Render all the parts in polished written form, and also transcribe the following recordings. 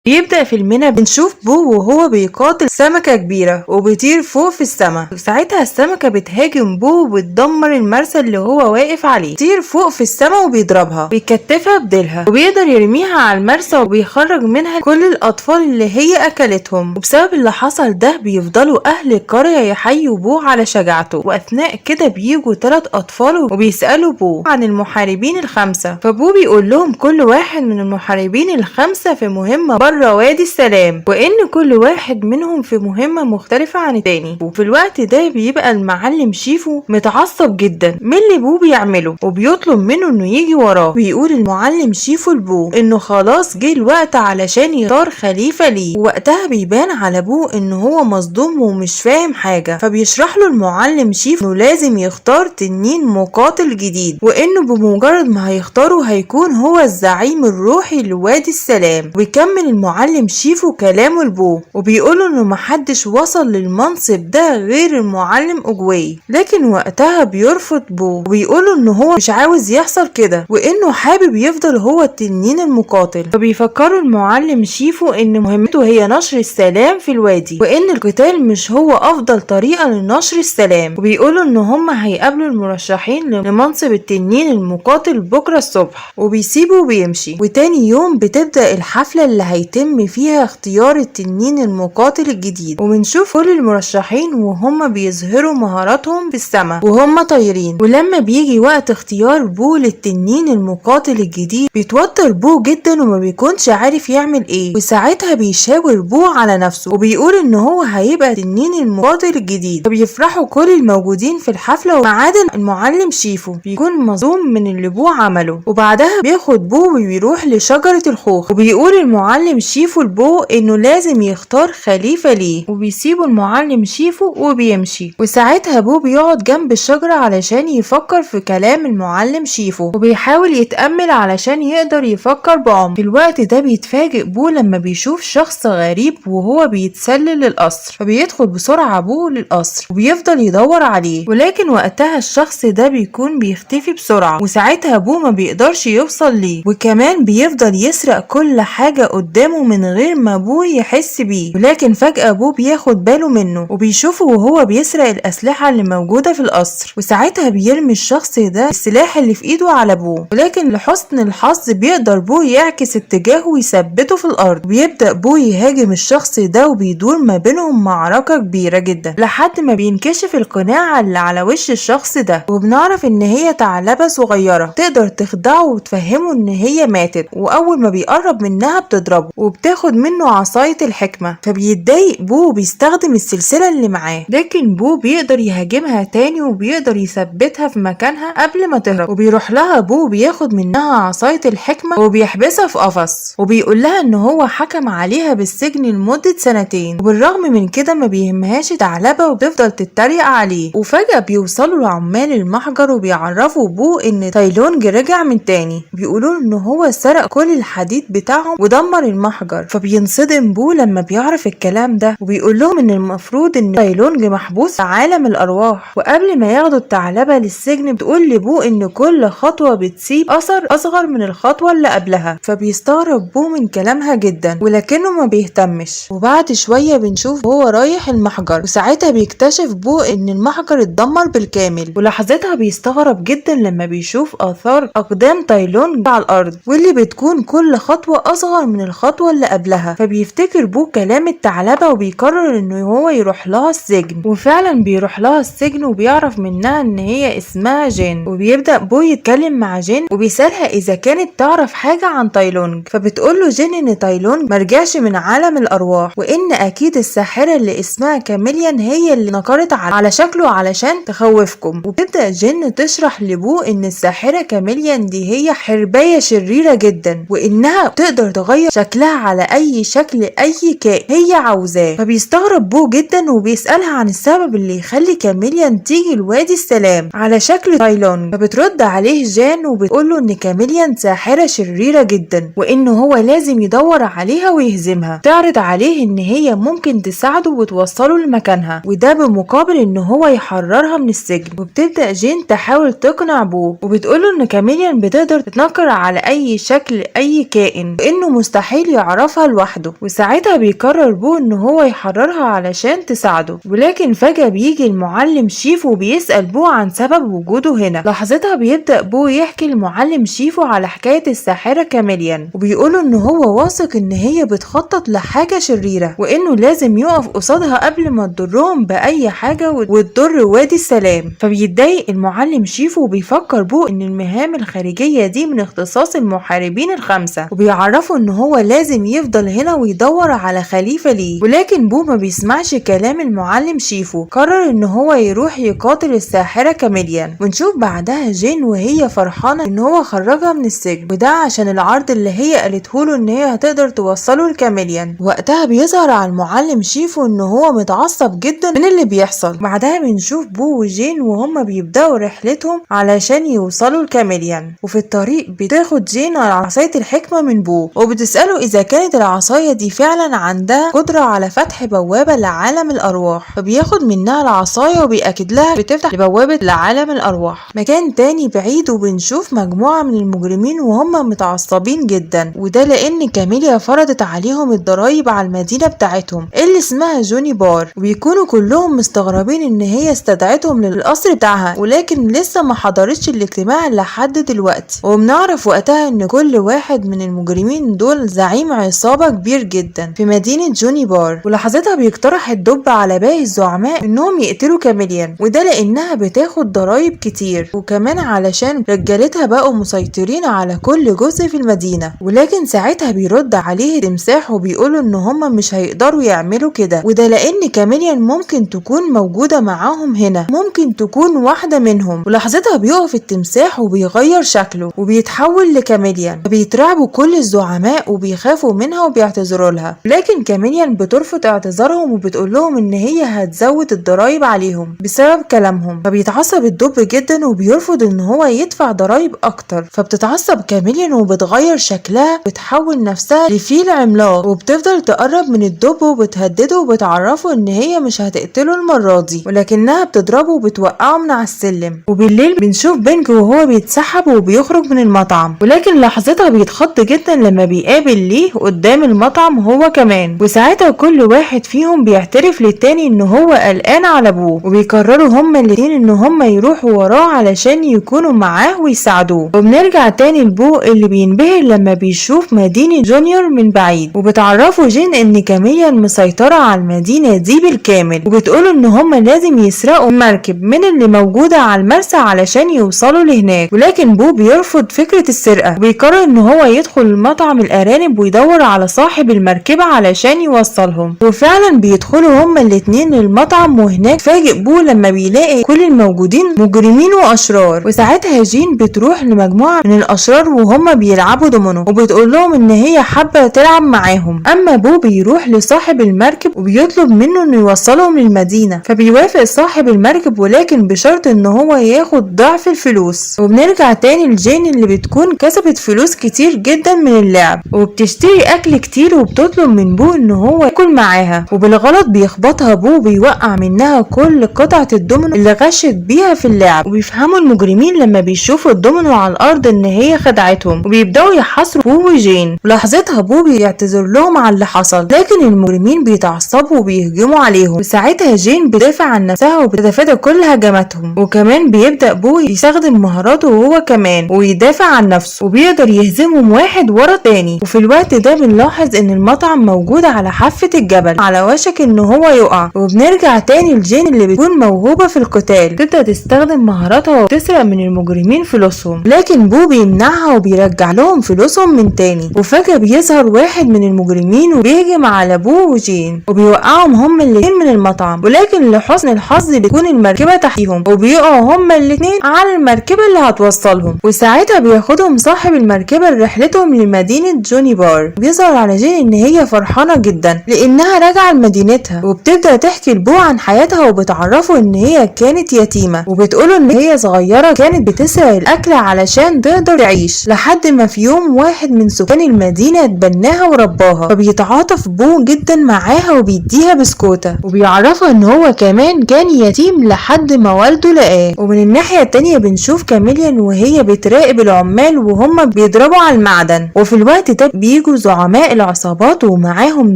بيبدأ فيلمنا بنشوف بو وهو بيقاتل سمكة كبيرة وبيطير فوق في السماء. ساعتها السمكة بتهاجم بو وبتدمر المرسى اللي هو واقف عليه، بيطير فوق في السماء وبيضربها بيكتفها بديلها وبيقدر يرميها على المرسى وبيخرج منها كل الأطفال اللي هي أكلتهم. وبسبب اللي حصل ده بيفضلوا أهل القرية يحيوا بو على شجاعته. وأثناء كده بيجوا 3 أطفال وبيسألوا بو عن المحاربين ال5، فبو بيقول لهم كل واحد من المحاربين ال5 في مهمة بره وادي السلام، وإن كل واحد منهم في مهمة مختلفة عن التاني. وفي الوقت ده بيبقى المعلم شيفو متعصب جدا من اللي بو بيعمله وبيطلب منه انه يجي وراه. بيقول المعلم شيفو لبو انه خلاص جه الوقت علشان يختار خليفة ليه. ووقتها بيبان على بو انه هو مصدوم ومش فاهم حاجة، فبيشرح له المعلم شيفو انه لازم يختار تنين مقاتل جديد، وانه بمجرد ما هيختاره هيكون هو الزعيم الروحي لوادي السلام. ويكمل المعلم شيفو كلامه لبو وبيقوله انه محدش وصل للمنصب ده غير المعلم اوجواي، لكن وقتها بيرفض بو وبيقوله انه هو مش عاوز يحصل كده وانه حابب يفضل هو التنين المقاتل. فبيفكروا المعلم شيفو ان مهمته هي نشر السلام في الوادي، وان القتال مش هو افضل طريقة لنشر السلام. وبيقولوا ان هم هيقابلوا المرشحين لمنصب التنين المقاتل بكرة الصبح، وبيسيبه وبيمشي. وتاني يوم بتبدأ الحفلة اللي هيتم فيها اختيار التنين المقاتل الجديد، وبنشوف كل المرشحين وهم بيظهروا مهاراتهم في السماء وهم طايرين. ولما بيجي وقت اختيار بو للتنين المقاتل الجديد بيتوتر بو جدا وما بيكونش عارف يعمل ايه، وساعتها بيشاور بو على نفسه وبيقول ان هو هيبقى التنين المقاتل الجديد. فبيفرحوا كل الموجودين في الحفلة ما عدا المعلم شيفو، بيكون مصدوم من اللي بو عمله. وبعدها بياخد بو وبيروح لشجرة الخوخ، وبيقول المعلم شيفو لبو انه لازم يختار خليفة ليه، وبيسيبوا المعلم شيفو وبيمشي. وساعتها بو بيقعد جنب الشجرة علشان يفكر في كلام المعلم شيفو وبيحاول يتأمل علشان يقدر يفكر بعمق. في الوقت ده بيتفاجئ بو لما بيشوف شخص غريب وهو بيتسلل للقصر، فبيدخل بسرعة بو للقصر وبيفضل يدور عليه، ولكن وقتها الشخص ده بيكون بيختفي بسرعة. وساعتها بو ما بيقدرش يوصل ليه، وكمان بيفضل يسرق كل حاجة قدامه من غير ما ابوه يحس بيه. ولكن فجأة ابوه بياخد باله منه وبيشوفه وهو بيسرق الأسلحة اللي موجودة في القصر، وساعتها بيرمي الشخص ده السلاح اللي في ايده على ابوه. ولكن لحسن الحظ بيقدر بو يعكس اتجاهه ويثبته في الارض. بيبدأ بو يهاجم الشخص ده وبيدور ما بينهم معركة كبيرة جدا لحد ما بينكشف القناع اللي على وش الشخص ده، وبنعرف ان هي ثعلبة صغيرة تقدر تخدعه وتفهمه ان هي ماتت. واول ما بيقرب منها بتضربه وبتاخد منه عصاية الحكمة، فبيتضايق بو وبيستخدم السلسلة اللي معاه، لكن بو بيقدر يهاجمها تاني وبيقدر يثبتها في مكانها قبل ما تهرب. وبيروح لها بو بياخد منها عصاية الحكمة وبيحبسها في قفص، وبيقول لها ان هو حكم عليها بالسجن لمدة 2 وبالرغم من كده ما بيهمهاش ثعلبة وبتفضل تتريق عليه. وفجأة بيوصلوا لعمال المحجر وبيعرفوا بو ان تايلونج رجع من تاني، بيقولوا ان هو سرق كل الحديد بتاعهم ودمر المحجر. فبينصدم بو لما بيعرف الكلام ده وبيقول لهم ان المفروض ان تايلونج محبوس في عالم الارواح. وقبل ما ياخدوا الثعلبة للسجن بتقول لبو ان كل خطوة بتسيب اثر اصغر من الخطوة اللي قبلها، فبيستغرب بو من كلامها جدا ولكنه ما بيهتمش. وبعد شوية بنشوف هو رايح المحجر، وساعتها بيكتشف بو ان المحجر اتدمر بالكامل. ولحظتها بيستغرب جدا لما بيشوف اثار اقدام تايلونج على الارض واللي بتكون كل خطوة اصغر من الخطوة اللي قبلها. فبيفتكر بو كلام الثعلبة وبيقرر انه هو يروح لها السجن، وفعلا بيروح لها السجن وبيعرف منها ان هي اسمها جين. وبيبدأ بو يتكلم مع جين وبيسألها اذا كانت تعرف حاجة عن تايلونج، فبتقوله جين ان تايلونج مرجعش من عالم الارواح، وان اكيد الساحرة اللي اسمها كاميليان هي اللي نقرت على شكله علشان تخوفكم. وبتبدأ جين تشرح لبو ان الساحرة كاميليان دي هي حرباية شريرة جدا، وانها تقدر تغير شكلها على اي شكل اي كائن هي عاوزاه. فبيستغرب بو جدا وبيسألها عن السبب اللي يخلي كاميليان تيجي لوادي السلام على شكل تايلونج. فبترد عليه جان وبتقوله ان كاميليان ساحرة شريرة جدا وانه هو لازم يدور عليها ويهزمها. تعرض عليه ان هي ممكن تساعده وتوصله لمكانها، وده بمقابل ان هو يحررها من السجن. وبتبدأ جين تحاول تقنع بو وبتقوله ان كاميليان بتقدر تتنكر على اي شكل اي كائن وانه مستحيل يعرفها لوحده، وساعتها بيقرر بو ان هو يحررها علشان تساعده. ولكن فجأة بيجي المعلم شيفو وبيسأل بو عن سبب وجوده هنا. لحظتها بيبدأ بو يحكي لمعلم شيفو على حكاية الساحرة كاميليان، وبيقوله ان هو واثق ان هي بتخطط لحاجة شريرة وانه لازم يقف قصادها قبل ما تضرهم بأي حاجة وتضر وادي السلام. فبيتضايق المعلم شيفو وبيفكر بو ان المهام الخارجية دي من اختصاص المحاربين الخمسة، وبيعرفوا ان هو لازم يفضل هنا ويدور على خليفة ليه. ولكن بو ما بيسمعش كلام المعلم شيفو، قرر ان هو يروح يقاتل الساحرة كاميليان. ونشوف بعدها جين وهي فرحانة ان هو خرجها من السجن، وده عشان العرض اللي هي قالته له ان هي هتقدر توصله لكاميليان. وقتها بيظهر على المعلم شيفو ان هو متعصب جدا من اللي بيحصل. بعدها بنشوف بو وجين وهما بيبدأوا رحلتهم علشان يوصلوا لكاميليان، وفي الطريق بتاخد جين على عصاية الحكمة من بو، وبتسأله اذا كانت العصاية دي فعلا عندها قدرة على فتح بوابة لعالم الارواح. فبياخد منها العصاية وبيأكد لها بتفتح بوابة لعالم الارواح. مكان تاني بعيد وبنشوف مجموعة من المجرمين وهم متعصبين جدا، وده لان كاميليا فرضت عليهم الضرايب على المدينة بتاعتهم اللي اسمها جوني بار، وبيكونوا كلهم مستغربين ان هي استدعتهم للقصر بتاعها، ولكن لسه ما حضرتش الاجتماع لحد دلوقتي. وبنعرف وقتها ان كل واحد من المجرمين دول زعيم عصابة كبير جدا في مدينة جوني بار. ولحظتها بيقترح الدب على باقي الزعماء انهم يقتلوا كاميليان، وده لانها بتاخد ضرايب كتير، وكمان علشان رجالتها بقوا مسيطرين على كل جزء في المدينة. ولكن ساعتها بيرد عليه التمساح وبيقولوا ان هم مش هيقدروا يعملوا كده، وده لان كاميليان ممكن تكون موجودة معاهم هنا، ممكن تكون واحدة منهم. ولحظتها بيقف التمساح وبيغير شكله وبيتحول لكاميليان، فبيترعبوا كل الزعماء وبيخافوا منها وبيعتذروا لها. لكن كاميليان بترفض اعتذارهم وبتقول لهم ان هي هتزود الضرايب عليهم بسبب كلامهم. فبيتعصب الدب جدا وبيرفض ان هو يدفع ضرايب اكتر. فبتتعصب كاميليان وبتغير شكلها، بتحول نفسها لفيل عملاق، وبتفضل تقرب من الدب وبتهدده وبتعرفه ان هي مش هتقتله المرة دي، ولكنها بتضربه وبتوقعه من على السلم. وبالليل بنشوف بينك وهو بيتسحب وبيخرج من المطعم، ولكن لحظتها بيتخض جدا لما بيقابل ليه قدام المطعم هو كمان. وساعتها كل واحد فيهم بيعترف للتاني ان هو قلقان على ابوه، وبيقرروا هما الاتنين ان هما يروحوا وراه علشان يكونوا معاه ويساعدوه. وبنرجع تاني لبو اللي بينبهر لما بيشوف مدينة جونيور من بعيد، وبتعرفوا جين ان كاميليان مسيطرة على المدينة دي بالكامل، وبتقولوا ان هما لازم يسرقوا مركب من اللي موجودة على المرسى علشان يوصلوا لهناك. ولكن بو بيرفض فكرة السرقة، وبيقرر ان هو يدخل مطعم الارانب ويدور على صاحب المركبة علشان يوصلهم. وفعلا بيدخلوا هما الاتنين للمطعم، وهناك فاجئ بو لما بيلاقي كل الموجودين مجرمين واشرار. وساعتها جين بتروح لمجموعة من الاشرار وهما بيلعبوا دومينو، وبتقول لهم ان هي حابة تلعب معاهم. اما بو بيروح لصاحب المركب وبيطلب منه انه يوصلهم للمدينة، فبيوافق صاحب المركب ولكن بشرط ان هو ياخد ضعف الفلوس. وبنرجع تاني لجين اللي بتكون كسبت فلوس كتير جدا من اللعب، وبتشتري اكل كتير وبتطلب من بو ان هو ياكل معاها، وبالغلط بيخبطها بو وبيوقع منها كل قطعة الدومينو اللي غشت بيها في اللعب. وبيفهموا المجرمين لما بيشوفوا الدومينو على الارض ان هي خدعتهم، وبيبداوا يحاصروا بو وجين. ولحظتها بو بيعتذر لهم على اللي حصل، لكن المجرمين بيتعصبوا وبيهجموا عليهم. وساعتها جين بتدافع عن نفسها وبتتفادى كل هجماتهم. وكمان بيبدأ بو يستخدم مهاراته هو كمان ويدافع عن نفسه، وبيقدر يهزمهم واحد ورا التاني. وفي الوقت ده بنلاحظ ان المطعم موجود على حافة الجبل على وشك ان هو يقع. وبنرجع تاني لجين اللي بتكون موهوبة في القتال، تبدأ تستخدم مهاراتها وتسرق من المجرمين فلوسهم، لكن بو بيمنعها وبيرجع لهم فلوسهم من تاني. وفجأة بيظهر واحد من المجرمين وبيهجم على بو وجين وبيوقعهم هما الاتنين من المطعم. ولكن لحسن الحظ بتكون المركبة تحتيهم وبيقعوا هما الاتنين على المركبة اللي هتوصلهم. وساعتها بياخدهم صاحب المركبة لرحلتهم لمدينة جوني بار. بيظهر على جين ان هي فرحانة جدا لانها راجعة لمدينتها، وبتبدأ تحكي لبو عن حياتها وبتعرفه ان هي كانت يتيمة، وبتقوله ان هي صغيرة كانت بتسرق الاكل علشان تقدر تعيش، لحد ما في يوم واحد من سكان المدينة اتبناها ورباها. فبيتعاطف بو جدا معاها وبيديها بسكوتة، وبيعرفها ان هو كمان كان يتيم لحد ما والده لقاه. ومن الناحية التانية بنشوف كاميليان وهي بتراقب العمال وهم بيضربوا على المعدن. وفي الوقت ده بيجوا زعماء العصابات ومعاهم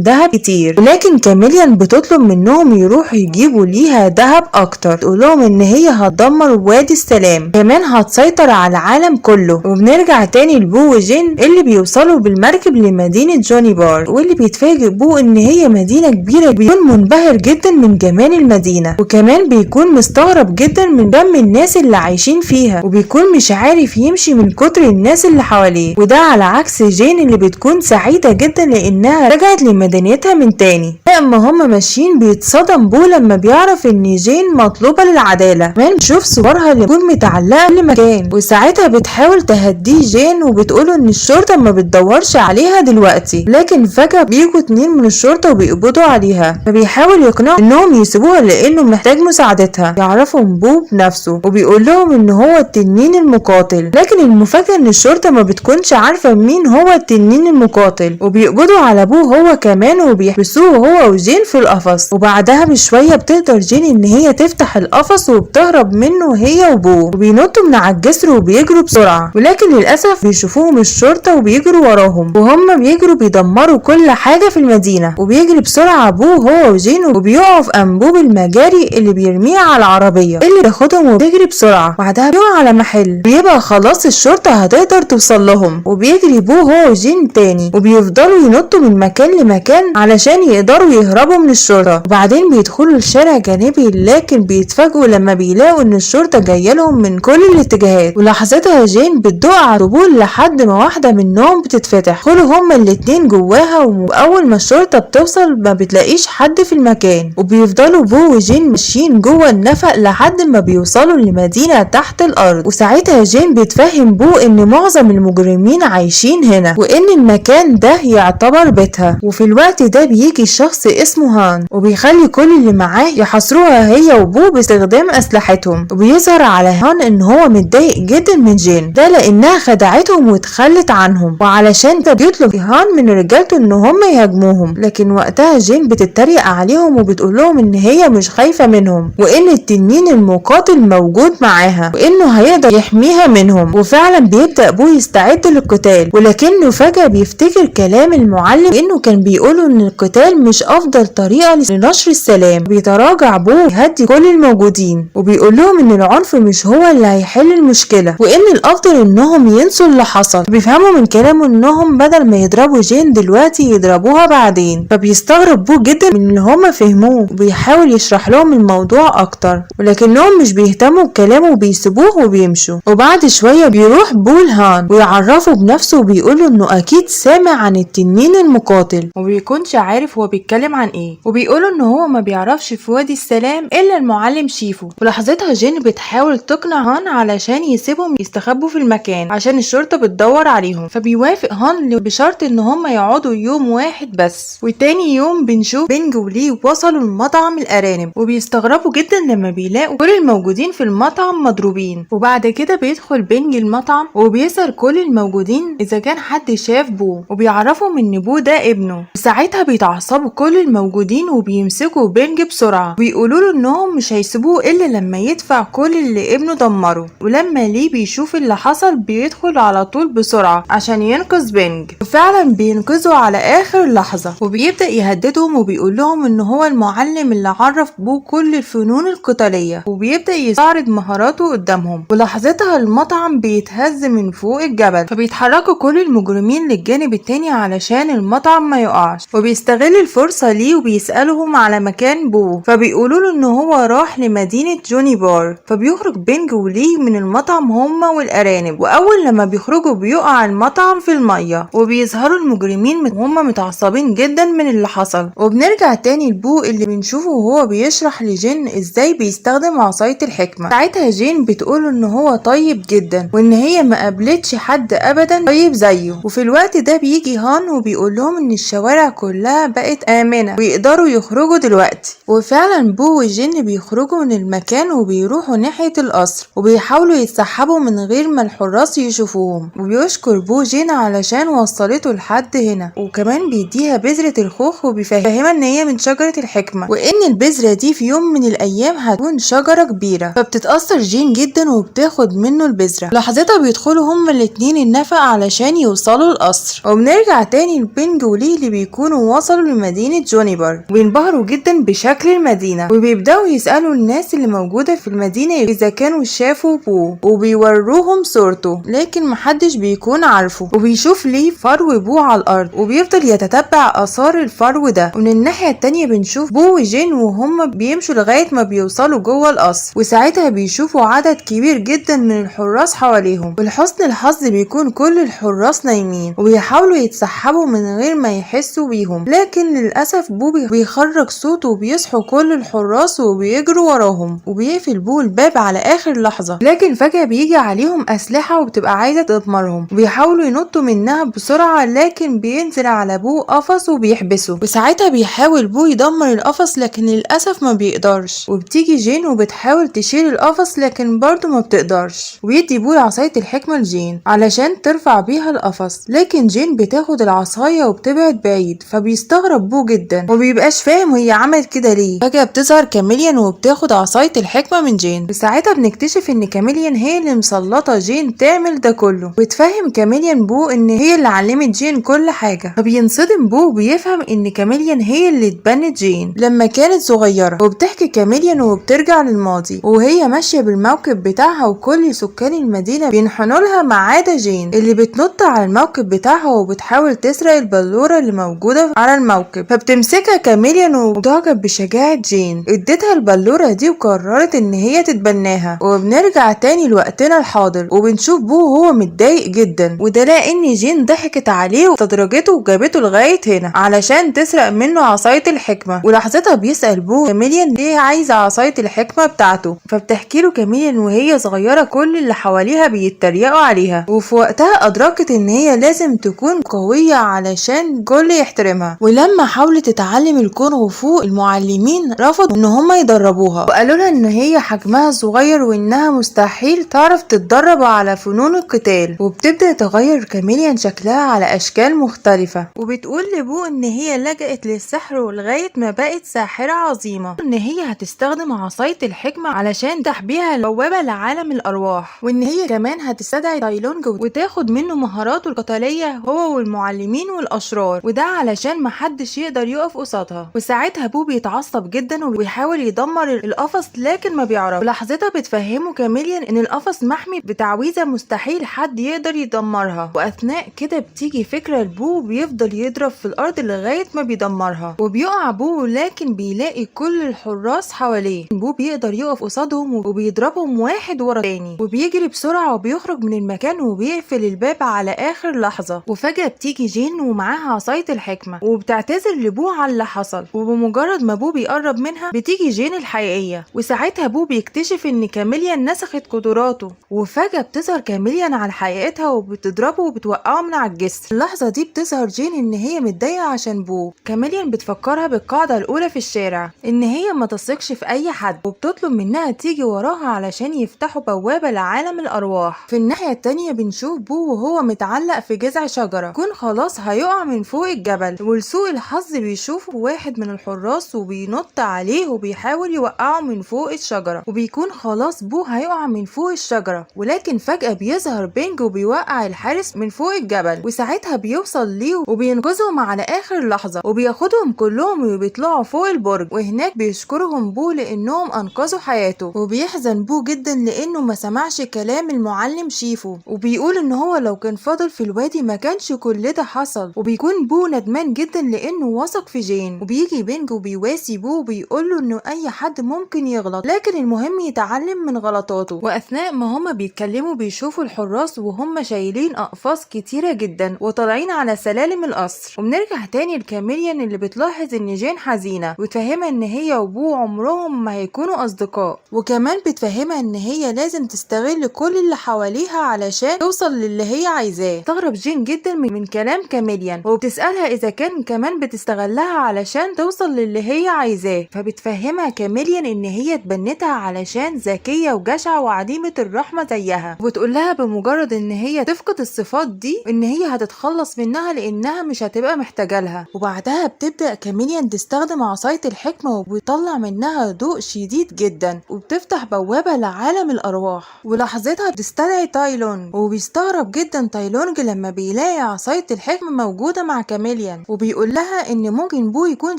دهب كتير، لكن كاميليان بتطلب منهم يروحوا يجيبوا ليها دهب اكتر، تقولهم ان هي هتدمر وادي السلام، كمان هتسيطر على العالم كله. وبنرجع تاني لبو وجين اللي بيوصلوا بالمركب لمدينة جوني بار، واللي بيتفاجئ بو ان هي مدينة كبيرة، بيكون منبهر جدا من جمال المدينة، وكمان بيكون مستغرب جدا من كم الناس اللي عايشين فيها، وبيكون مش عارف يمشي من كتر الناس اللي حواليه. وده على عكس جين اللي بتكون سعيدة جدا لانها رجعت لمدينتها من تاني. اما هما ماشيين بيتصدم بو لما بيعرف ان جين مطلوبة للعدالة، كمان بتشوف صورها اللي بتكون متعلقة لمكان، وساعتها بتحاول تهديه جين وبتقوله ان الشرطة ما بتدورش عليها دلوقتي، لكن فجأة بيجوا 2 من الشرطة وبيقبضوا عليها، فبيحاول يقنعهم انهم يسيبوها لانه محتاج مساعدتها. يعرفهم بو بنفسه وبيقول لهم ان هو التنين المقاتل، لكن المفاجأة ان الشرطة ما بتكونش عارفة مين هو التنين المقاتل، وبيقبضوا على بو هو كمان وبيحبسوه هو وجين في القفص. وبعدها بشوية بتقدر جين ان هي تفتح القفص وبتهرب منه هي وبو، وبينطوا من على الجسر وبيجروا بسرعة، ولكن للأسف بيشوفوهم الشرطة وبيجروا وراهم، وهم بيجروا بيدمروا كل حاجة في المدينة. وبيجري بسرعة بو هو وجين وبيقعوا في أنبوب المجاري اللي بيرميها على العربية اللي بياخدهم وبيجري بسرعة. بعدها بيقع على محل، بيبقى خلاص الشرطة هتقدر توصل لهم، وبيجري بو هو وجين تاني وبيفضلوا ينطوا من مكان لمكان علشان يقدروا يهربوا من الشرطة. وبعدين بيدخلوا لشارع جانبي، لكن بيتفاجئوا لما بيلاقوا ان الشرطة جاية لهم من كل الاتجاهات. ولحظتها جين بتدق على الطبول لحد ما واحدة منهم بتتفتح، يدخلوا هما الاتنين جواها، واول ما الشرطة بتوصل ما بتلاقيش حد في المكان، وبيفضلوا بو وجين ماشيين جوه النفق لحد ما بيوصلوا لمدينة تحت الارض. وساعتها جين بتفهم بو ان معظم المجرمين عايشين هنا، وان المكان ده يعتبر بيتها. وفي الوقت ده بيجي شخص اسمه هان وبيخلي كل اللي معاه يحاصروها هي وبو باستخدام اسلحتهم، وبيظهر على هان ان هو متضايق جدا من جين ده لانها خدعتهم واتخلت عنهم، وعلشان ده بيطلب هان من رجالته ان هم يهاجموهم. لكن وقتها جين بتتريق عليهم وبتقول لهم ان هي مش خايفة منهم، وان التنين المقاتل موجود معاها وانه هيقدر يحميها منهم. وفعلا بيبدأ بو يستعد للقتال، ولكنه فجأة بيفتكر كلام المعلم انه كان بيقوله ان القتال مش افضل طريقة لنشر السلام. بيتراجع بو يهدي كل الموجودين وبيقول لهم ان العنف مش هو اللي هيحل المشكلة، وان الافضل انهم ينسوا اللي حصل. بيفهموا من كلامه انهم بدل ما يضربوا جين دلوقتي يضربوها بعدين، فبيستغرب بو جدا من اللي هما فهموه وبيحاول يشرح لهم الموضوع اكتر، ولكنهم مش بيهتموا بكلامه وبيسيبوه وبيمشوا. وبعد شوية بيروح بو لهان ويعرفه بنفسه وبيقوله انه اكيد سامع عن التنين المقاتل وبيكونش عارف هو بيتكلم عن ايه، وبيقوله ان هو ما بيعرفش في وادي السلام الا المعلم شيفو. ولحظتها جين بتحاول تقنع هان علشان يسيبهم يستخبوا في المكان عشان الشرطة بتدور عليهم، فبيوافق هان بشرط ان هم يقعدوا يوم واحد بس. وتاني يوم بنشوف بينج ولي وصلوا لمطعم الارانب، وبيستغربوا جدا لما بيلاقوا كل الموجودين في المطعم مضروبين. وبعد كده بيدخل بينج المطعم وبيسأل كل الموجودين اذا كان حد شاف بو، وبيعرفهم ان بو ده ابنه. ساعتها بيتعصبوا كل الموجودين وبيمسكوا بينج بسرعة ويقولوا له انهم مش هيسيبوه الا لما يدفع كل اللي ابنه دمره. ولما لي بيشوف اللي حصل بيدخل على طول بسرعة عشان ينقذ بينج، وفعلا بينقذه على اخر لحظة. وبيبدأ يهددهم وبيقول لهم ان هو المعلم اللي عرف بو كل الفنون القتالية، وبيبدأ يستعرض مهاراته قدامهم. ولحظتها المطعم بيتهز من فوق الجبل، فبيتحركوا كل المجرمين للجانب التاني علشان المطعم ما يقعش. وبيستغل الفرصة ليه وبيسألهم على مكان بو، فبيقولوا له ان هو راح لمدينة جوني بار. فبيخرج بينج ولي من المطعم هما والارانب، واول لما بيخرجوا بيقع المطعم في المية، وبيظهروا المجرمين وهم متعصبين جدا من اللي حصل. وبنرجع تاني لبو اللي بنشوفه وهو بيشرح لجين ازاي بيستخدم عصاية الحكمة. ساعتها جين بتقوله ان هو طيب جدا وان هي ما قابلتش حد ابدا طيب زيه. وفي الوقت ده بيجي هان وبيقول لهم ان الشوارع كلها بقت آمنة آمنة ويقدروا يخرجوا دلوقتي. وفعلا بو وجين بيخرجوا من المكان وبيروحوا ناحية القصر وبيحاولوا يتسحبوا من غير ما الحراس يشوفوهم. وبيشكر بو جين علشان وصلته لحد هنا، وكمان بيديها بذرة الخوخ وبيفهمها ان هي من شجرة الحكمة وان البذرة دي في يوم من الايام هتكون شجرة كبيرة. فبتتأثر جين جدا وبتاخد منه البذرة. لحظتها بيدخلوا هما الاتنين النفق علشان يوصلوا القصر. وبنرجع تاني لبينج وليه اللي بيكونوا وصلوا لمدينة جونيبر وبينبهروا جدا بشكل المدينة وبيبدأوا يسألوا الناس اللي موجودة في المدينة إذا كانوا شافوا بو وبيوروهم صورته، لكن محدش بيكون عارفه. وبيشوف ليه فرو بو على الأرض وبيفضل يتتبع آثار الفرو ده. ومن الناحية التانية بنشوف بو وجين وهم بيمشوا لغاية ما بيوصلوا جوه القصر، وساعتها بيشوفوا عدد كبير جدا من الحراس حواليهم. ولحسن الحظ بيكون كل الحراس نايمين وبيحاولوا يتسحبوا من غير ما يحسوا بيهم، لكن للأسف بو بيخرج صوته وبيصحوا كل الحراس وبيجروا وراهم. وبيقفل بو الباب على آخر لحظة، لكن فجأة بيجي عليهم أسلحة وبتبقى عايزة تدمرهم وبيحاولوا ينطوا منها بسرعة، لكن بينزل على بو قفص وبيحبسه. وساعتها بيحاول بو يدمر القفص لكن للأسف ما بيقدرش. وبتيجي جين وبتحاول تشيل القفص لكن برضه ما بتقدرش. ويدي بو عصاية الحكمة لجين علشان ترفع بيها القفص، لكن جين بتاخد العصاية وبتبعد بعيد. فبيستغرب بو جدا ومبيبقاش فاهم هي عملت كده ليه. فجأة بتظهر كاميليان وبتاخد عصاية الحكمة من جين، وساعتها بنكتشف ان كاميليان هي اللي مسلطة جين تعمل ده كله. وتفهم كاميليان بو ان هي اللي علمت جين كل حاجة. فبينصدم بو وبيفهم ان كاميليان هي اللي اتبنت جين لما كانت صغيرة. وبتحكي كاميليان وبترجع للماضي وهي ماشية بالموكب بتاعها وكل سكان المدينة بينحنوا لها ما عدا جين اللي بتنط على الموكب بتاعها وبتحاول تسرق البلورة اللي موجودة على الموكب. فبتمسكها كاميليان وبتعجب بشجاعة جين اديتها البلورة دي وقررت ان هي تتبناها. وبنرجع تاني لوقتنا الحاضر وبنشوف بو هو متضايق جدا، وده لان جين ضحكت عليه واستدرجته وجابته لغاية هنا علشان تسرق منه عصاية الحكمة. ولحظتها بيسأل بو كاميليان ليه عايزة عصاية الحكمة بتاعته. فبتحكي له كاميليان وهي صغيرة كل اللي حواليها بيتريقوا عليها، وفي وقتها أدركت ان هي لازم تكون قوية علشان الكل يحترمها. ولما حاولت تتعلم الكونغ فو المعلمين رفضوا ان هم يدربوها وقالوا لها ان هي حجمها صغير وانها مستحيل تعرف تتدرب على فنون القتال. وبتبدأ تغير كاميليان شكلها على اشكال مختلفة، وبتقول لبو ان هي لجأت للسحر ولغاية ما بقت ساحرة عظيمة، ان هي هتستخدم عصاية الحكمة علشان تحبيها البوابة لعالم الارواح، وان هي كمان هتستدعي تاي لونج وتاخد منه مهاراته القتالية هو والمعلمين والاشرار، وده علشان محدش يقدر يقف قصادها. وساعتها بو بيتعصب جدا وبيحاول يدمر القفص لكن ما بيعرف. ولحظتها بتفهمه كاميليان ان القفص محمي بتعويذة مستحيل حد يقدر يدمرها. واثناء كده بتيجي فكرة لبو بيفضل يضرب في الارض لغاية ما بيدمرها، وبيقع بو لكن بيلاقي كل الحراس حواليه. بو بيقدر يقف قصادهم وبيضربهم واحد ورا تاني، وبيجري بسرعة وبيخرج من المكان وبيقفل الباب على اخر لحظة. وفجأة بتيجي جين ومعاها عصاية الحكمة وبتعتذر لبو على اللي حصل. وبمجرد ما بو بيقرب منها بتيجي جين الحقيقية، وساعتها بو بيكتشف ان كاميليان نسخت قدراته. وفجأة بتظهر كاميليان على حقيقتها وبتضربه وبتوقعه من على الجسر. اللحظة دي بتظهر جين ان هي متضايقة عشان بو. كاميليان بتفكرها بالقاعدة الاولى في الشارع ان هي ما تثقش في اي حد، وبتطلب منها تيجي وراها علشان يفتحوا بوابة لعالم الارواح. في الناحية التانية بنشوف بو وهو متعلق في جذع شجرة كون خلاص هيقع من فوق الجبل. ولسوء الحظ بيشوف واحد من الحراس وبينط عليه وبيحاول يوقعه من فوق الشجرة، وبيكون خلاص بو هيقع من فوق الشجرة. ولكن فجأة بيظهر بينج وبيوقع الحارس من فوق الجبل، وساعتها بيوصل ليه وبينقذهم على اخر لحظة وبياخدهم كلهم وبيطلعوا فوق البرج. وهناك بيشكرهم بو لانهم انقذوا حياته. وبيحزن بو جدا لانه ما سمعش كلام المعلم شيفو، وبيقول ان هو لو كان فاضل في الوادي ما كانش كل ده حصل. وبيكون بو ندمان جدا لانه وثق في جين. وبيجي بينج وبيواسي بو وبيقوله انه اي حد ممكن يغلط لكن المهم يتعلم من غلطاته. واثناء ما هما بيتكلموا بيشوفوا الحراس وهم شايلين اقفاص كتيرة جدا وطالعين على سلالم القصر. وبنرجع تاني لكاميليان اللي بتلاحظ ان جين حزينة وتفهمها ان هي وبو عمرهم ما هيكونوا اصدقاء، وكمان بتفهمها ان هي لازم تستغل كل اللي حواليها علشان توصل للي هي عايزاه. تغرب جين جدا من كلام كاميليان وبتسألها اذا كان كمان بتستخدم تستغلها علشان توصل للي هي عايزاه. فبتفهمها كاميليان ان هي اتبنتها علشان ذكية وجشعة وعديمة الرحمة زيها، وبتقولها بمجرد ان هي تفقد الصفات دي ان هي هتتخلص منها لانها مش هتبقى محتاجة لها. وبعدها بتبدأ كاميليان تستخدم عصاية الحكمة وبتطلع منها ضوء شديد جدا وبتفتح بوابة لعالم الارواح. ولحظتها بتستدعي تايلونج، وبيستغرب جدا تايلونج لما بيلاقي عصاية الحكمة موجودة مع كاميليان، وبيقول لها ان ممكن بو يكون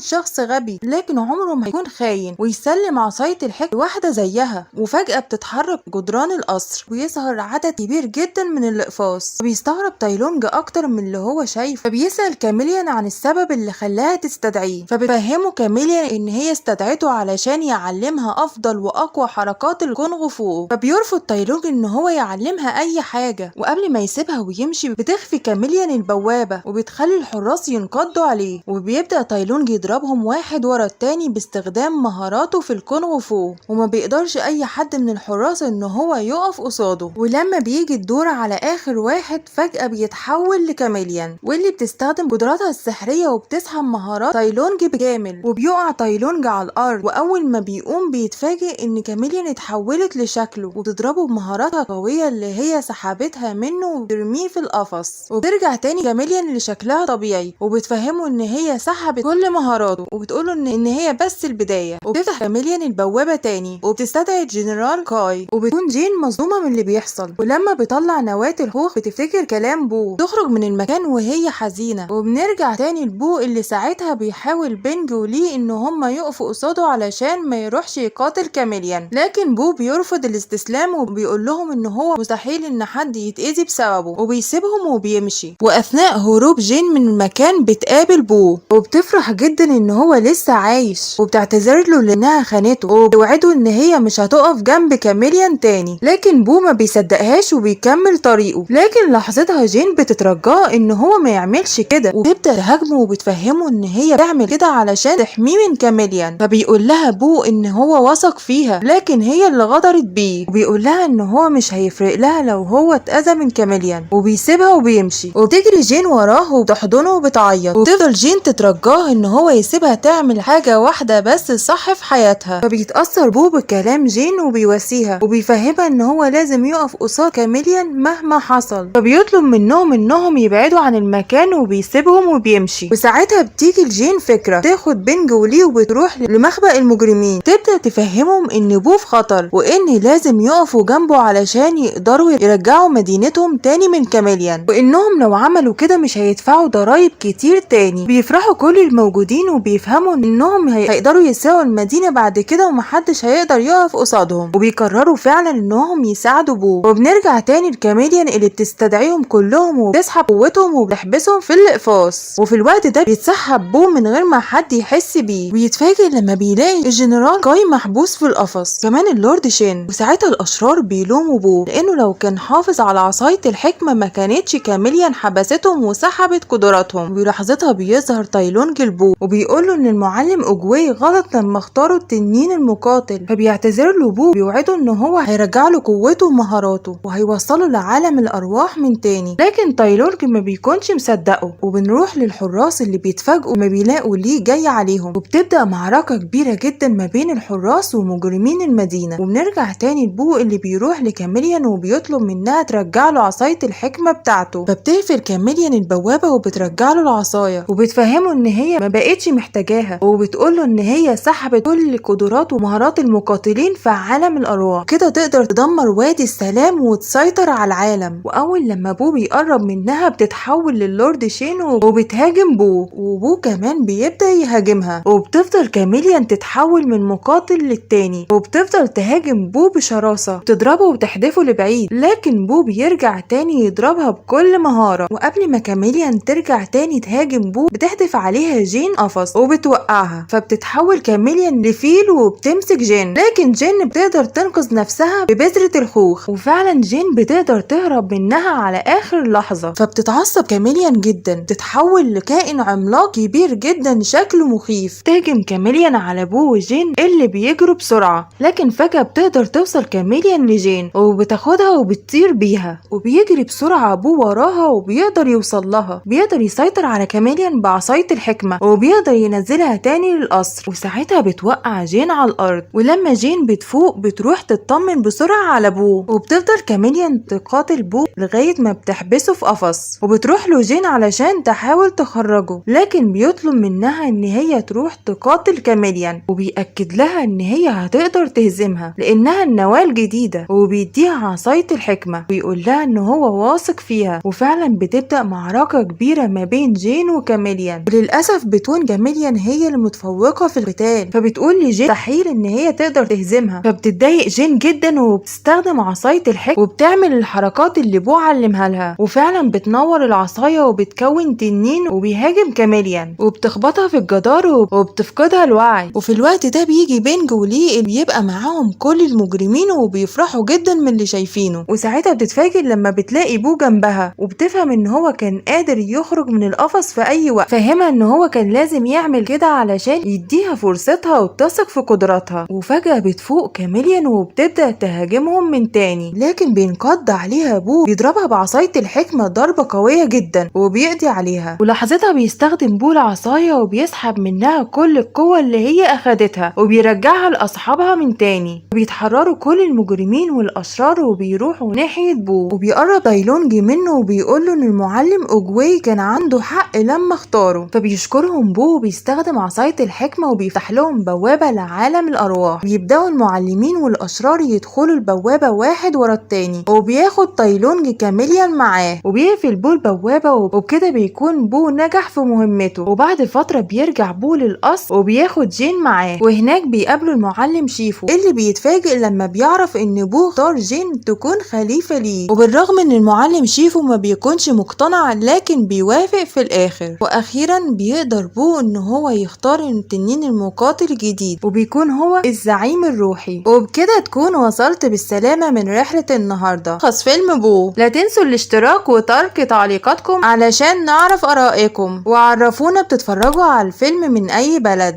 شخص غبي لكن عمره ما هيكون خاين ويسلم عصاية الحكمة لواحدة زيها. وفجأة بتتحرك جدران القصر ويظهر عدد كبير جدا من الاقفاص، فبيستغرب تايلونج اكتر من اللي هو شايف، فبيسأل كاميليان عن السبب اللي خلاها تستدعيه. فبتفهمه كاميليان ان هي استدعته علشان يعلمها افضل واقوى حركات الكونغ فو. فبيرفض تايلونج ان هو يعلمها اي حاجة، وقبل ما يسيبها ويمشي بتخفي كاميليان البوابة وبتخلي الحراس ينقضوا عليه، وبيبدأ تايلونج يضربهم واحد ورا التاني باستخدام مهاراته في الكونغ فو، وما بيقدرش اي حد من الحراس ان هو يقف قصاده. ولما بيجي الدور على اخر واحد فجأة بيتحول لكاميليان، واللي بتستخدم قدراتها السحرية وبتسحب مهارات تايلونج بكامل، وبيقع تايلونج على الارض. واول ما بيقوم بيتفاجئ ان كاميليان اتحولت لشكله وبتضربه بمهاراتها القوية اللي هي سحبتها منه وبترميه في القفص. وبترجع تاني كاميليان لشكلها طبيعي وبتفهمه ان هي سحبت كل مهاراته، وبتقوله ان هي بس البداية. وبتفتح كاميليان البوابة تاني وبتستدعي جنرال كاي، وبتكون جين مصدومة من اللي بيحصل. ولما بيطلع نواة الخوخ بتفتكر كلام بو، تخرج من المكان وهي حزينة. وبنرجع تاني لبو اللي ساعتها بيحاول بينج ولي ان هما يقفوا قصاده علشان ما يروحش يقاتل كاميليان، لكن بو بيرفض الاستسلام وبيقول لهم ان هو مستحيل ان حد يتأذي بسببه، وبيسيبهم وبيمشي. واثناء هروب جين من المكان بتقابل بو وبتفرح جدا ان هو لسه عايش، وبتعتذر له لانها خانته، وبتوعده ان هي مش هتقف جنب كاميليان تاني. لكن بو ما بيصدقهاش وبيكمل طريقه. لكن لحظتها جين بتترجاه ان هو ما يعملش كده، وبتبدا تهاجمه وبتفهمه ان هي تعمل كده علشان تحميه من كاميليان. فبيقول لها بو ان هو وثق فيها لكن هي اللي غدرت بيه، وبيقول لها ان هو مش هيفرق لها لو هو اتأذى من كاميليان، وبيسيبها وبيمشي. وبتجري جين وراه وبتحضنه وبتعيط، وبتفضل جين تترجاه ان هو يسيبها تعمل حاجة واحدة بس صح في حياتها. فبيتأثر بو بكلام جين وبيواسيها وبيفهمها ان هو لازم يقف قصاد كاميليان مهما حصل. فبيطلب منهم انهم يبعدوا عن المكان وبيسيبهم وبيمشي. وساعتها بتيجي لجين فكرة، تاخد بينج ولي وبتروح لمخبأ المجرمين، تبدأ تفهمهم ان بو في خطر وان لازم يقفوا جنبه علشان يقدروا يرجعوا مدينتهم تاني من كاميليان، وانهم لو عملوا كده مش هيدفعوا ضرايب كتير تاني. بيفرحوا كل الموجودين وبيفهموا انهم هيقدروا يسرقوا المدينة بعد كده ومحدش هيقدر يقف قصادهم، وبيقرروا فعلا انهم يساعدوا بو. وبنرجع تاني لكاميليان اللي بتستدعيهم كلهم وبتسحب قوتهم وبتحبسهم في الاقفاص. وفي الوقت ده بيتسحب بو من غير ما حد يحس بيه، ويتفاجئ لما بيلاقي الجنرال كاي محبوس في القفص، كمان اللورد شين. وساعتها الاشرار بيلوموا بو لانه لو كان حافظ على عصاية الحكمة ما كانتش كاميليان حبستهم وسحبت قدراتهم. ولحظتها بيظهر تايلونج لبو وبيقوله ان المعلم اوجواي غلط لما اختاروا التنين المقاتل، فبيعتذر له بو، بيوعده ان هو هيرجع له قوته ومهاراته وهيوصله لعالم الارواح من تاني. لكن تايلونج ما بيكونش مصدقه. وبنروح للحراس اللي بيتفاجئوا ما بيلاقوا ليه جاي عليهم، وبتبدأ معركة كبيرة جدا ما بين الحراس ومجرمين المدينة. وبنرجع تاني لبو اللي بيروح لكاميليان وبيطلب منها ترجع له عصاية الحكمة بتاعته، فبتقفل كاميليان البوابة وبترجع له العصاية وبتفهمه ان هي ما بقتش محتاجاها، وبتقوله ان هي سحبت كل قدرات ومهارات المقاتلين في عالم الارواح، كده تقدر تدمر وادي السلام وتسيطر على العالم. واول لما بو بيقرب منها بتتحول للورد شين وبتهاجم بو، وبو كمان بيبدأ يهاجمها، وبتفضل كاميليان تتحول من مقاتل للتاني وبتفضل تهاجم بو بشراسة، بتضربه وتحدفه لبعيد. لكن بو بيرجع تاني يضربها بكل مهارة. وقبل ما كاميليان ترجع تاني تهاجم بو بتحدف عليها جين قفص وبتوقعها، فبتتحول كاميليان لفيل وبتمسك جين. لكن جين بتقدر تنقذ نفسها ببذرة الخوخ، وفعلا جين بتقدر تهرب منها على اخر لحظة. فبتتعصب كاميليان جدا، تتحول لكائن عملاق كبير جدا شكله مخيف، تهجم كاميليان على بو وجين اللي بيجروا بسرعة. لكن فجأة بتقدر توصل كاميليان لجين وبتاخدها وبتطير بيها، وبيجري بسرعة بو وراها وبيقدر يوصل لها. بيقدر يسيطر على كاميليان بعصايته عصاية الحكمة وبيقدر ينزلها تاني للقصر، وساعتها بتوقع جين على الأرض. ولما جين بتفوق بتروح تطمن بسرعة على بو، وبتفضل كاميليان تقاتل بو لغاية ما بتحبسه في قفص، وبتروح له جين علشان تحاول تخرجه، لكن بيطلب منها ان هي تروح تقاتل كاميليان، وبيأكد لها ان هي هتقدر تهزمها لانها النواة الجديدة، وبيديها عصاية الحكمة ويقول لها ان هو واثق فيها. وفعلا بتبدأ معركة كبيرة ما بين جين وكاميليان، وللأسف بتكون كاميليان هي المتفوقة في القتال، فبتقول لجين مستحيل ان هي تقدر تهزمها، فبتتضايق جين جدا وبتستخدم عصاية الحكمة وبتعمل الحركات اللي بو علمها لها، وفعلا بتنور العصاية وبتكون تنين وبيهاجم كاميليان وبتخبطها في الجدار وبتفقدها الوعي. وفي الوقت ده بيجي بينج ولي اللي بيبقى معاهم كل المجرمين وبيفرحوا جدا من اللي شايفينه، وساعتها بتتفاجئ لما بتلاقي بو جنبها وبتفهم ان هو كان قادر يخرج من القفص في اي وقت، فاهمها ان هو كان لازم يعمل كده علشان يديها فرصتها وتثق في قدراتها. وفجأة بتفوق كاميليان وبتبدأ تهاجمهم من تاني، لكن بينقض عليها بو بيضربها بعصاية الحكمة ضربة قوية جدا وبيقضي عليها، ولحظتها بيستخدم بو العصاية وبيسحب منها كل القوة اللي هي اخدتها وبيرجعها لاصحابها من تاني. بيتحرروا كل المجرمين والاشرار وبيروحوا ناحية بو، وبيقرب دايلونج منه وبيقول له ان المعلم اوجواي كان عنده حق لما اختاره، فبيشكرهم بو وبيستخدم عصاية الحكمة وبيفتح لهم بوابة لعالم الارواح. بيبداوا المعلمين والاشرار يدخلوا البوابة واحد ورا التاني، وبياخد دايلونج كاميليان معاه وبيقفل بو البوابة، وبكده بيكون بو نجح في مهمته. وبعد فترة بيرجع بو للقصر وبياخد جين معاه، وهناك بيقابلوا المعلم شيفو اللي بيتفاجئ لما بيعرف ان بو اختار جين تكون خليفة ليه، وبالرغم ان المعلم شيفو ما بيكونش مقتنع لكن بيوافق في الاخر. واخيرا بيقدر بو ان هو يختار التنين المقاتل الجديد وبيكون هو الزعيم الروحي. وبكده تكون وصلت بالسلامة من رحلة النهاردة خاص فيلم بو. لا تنسوا الاشتراك وترك تعليقاتكم علشان نعرف ارائكم، وعرفونا بتتفرجوا على الفيلم من اي بلد.